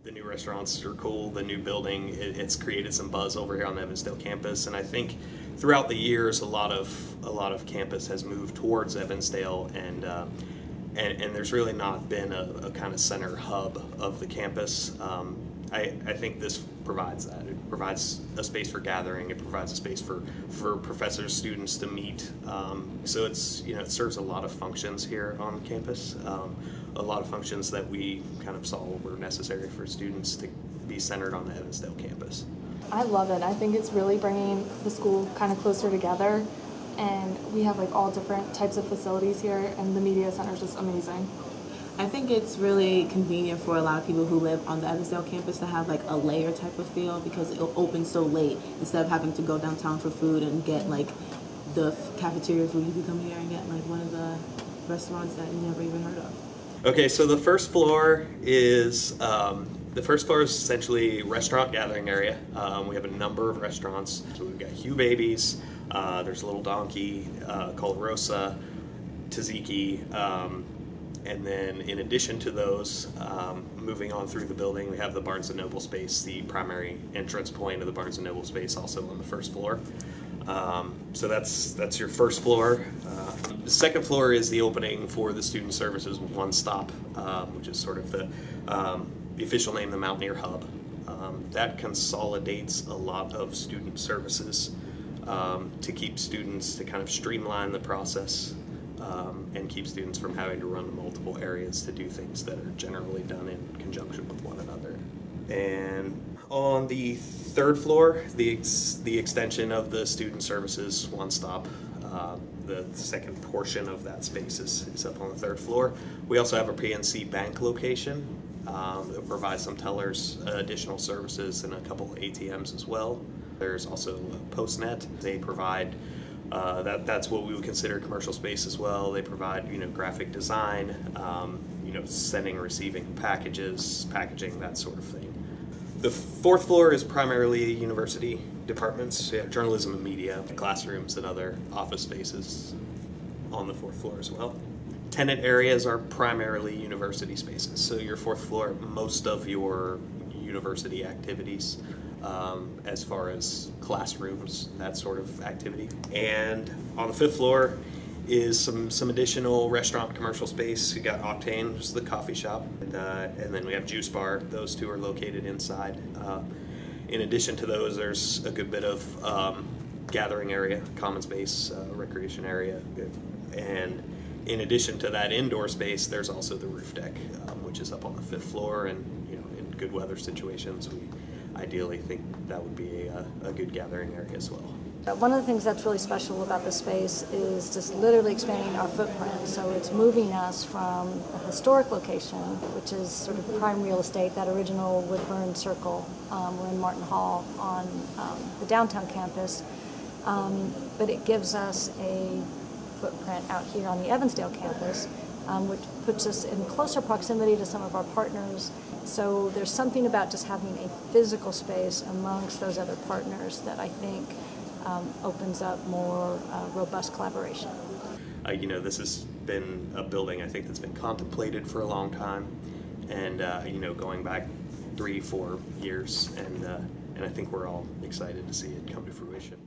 The new restaurants are cool. The new building, it's created some buzz over here on the Evansdale campus, and I think throughout the years, a lot of campus has moved towards Evansdale, and there's really not been a kind of center hub of the campus. I think this provides that. It provides a space for gathering. It provides a space for professors, students to meet. So it's, it serves a lot of functions here on campus. A lot of functions that we kind of saw were necessary for students to be centered on the Evansdale campus. I love it. I think it's really bringing the school kind of closer together, and we have like all different types of facilities here, and the media center is just amazing. I think it's really convenient for a lot of people who live on the Evansdale campus to have like a layer type of feel, because it'll open so late. Instead of having to go downtown for food and get like the cafeteria food, you can come here and get like one of the restaurants that you never even heard of. Okay, so the first floor is essentially restaurant gathering area. We have a number of restaurants. So we've got Hugh Babies, there's Little Donkey, Colarosa, Tzatziki, and then in addition to those, moving on through the building, we have the Barnes & Noble space, the primary entrance point of the Barnes & Noble space, also on the first floor. So that's your first floor. The second floor is the opening for the Student Services One Stop, which is sort of the official name, the Mountaineer Hub. That consolidates a lot of student services to keep students, to kind of streamline the process and keep students from having to run to multiple areas to do things that are generally done in conjunction with one another. And on the third floor, the extension of the Student Services One Stop, the second portion of that space is up on the third floor. We also have a Pnc Bank location that provides some tellers, additional services, and a couple of ATMs as well. There's also Postnet. They provide that's what we would consider commercial space as well. They provide graphic design, sending and receiving packages, packaging, that sort of thing. The fourth floor is primarily university departments. We have journalism and media, classrooms, and other office spaces on the fourth floor as well. Tenant areas are primarily university spaces. So your fourth floor, most of your university activities, as far as classrooms, that sort of activity. And on the fifth floor is some additional restaurant commercial space. We got Octane, which is the coffee shop, and then we have Juice Bar. Those two are located inside. In addition to those, there's a good bit of gathering area, common space, recreation area, and in addition to that indoor space, there's also the roof deck, which is up on the fifth floor, and in good weather situations, we ideally think that would be a good gathering area as well. One of the things that's really special about this space is just literally expanding our footprint. So it's moving us from a historic location, which is sort of prime real estate, that original Woodburn Circle. We're in Martin Hall on the downtown campus, but it gives us a footprint out here on the Evansdale campus, which puts us in closer proximity to some of our partners. So there's something about just having a physical space amongst those other partners that I think opens up more robust collaboration. This has been a building I think that's been contemplated for a long time, and going back 3-4 years, and I think we're all excited to see it come to fruition.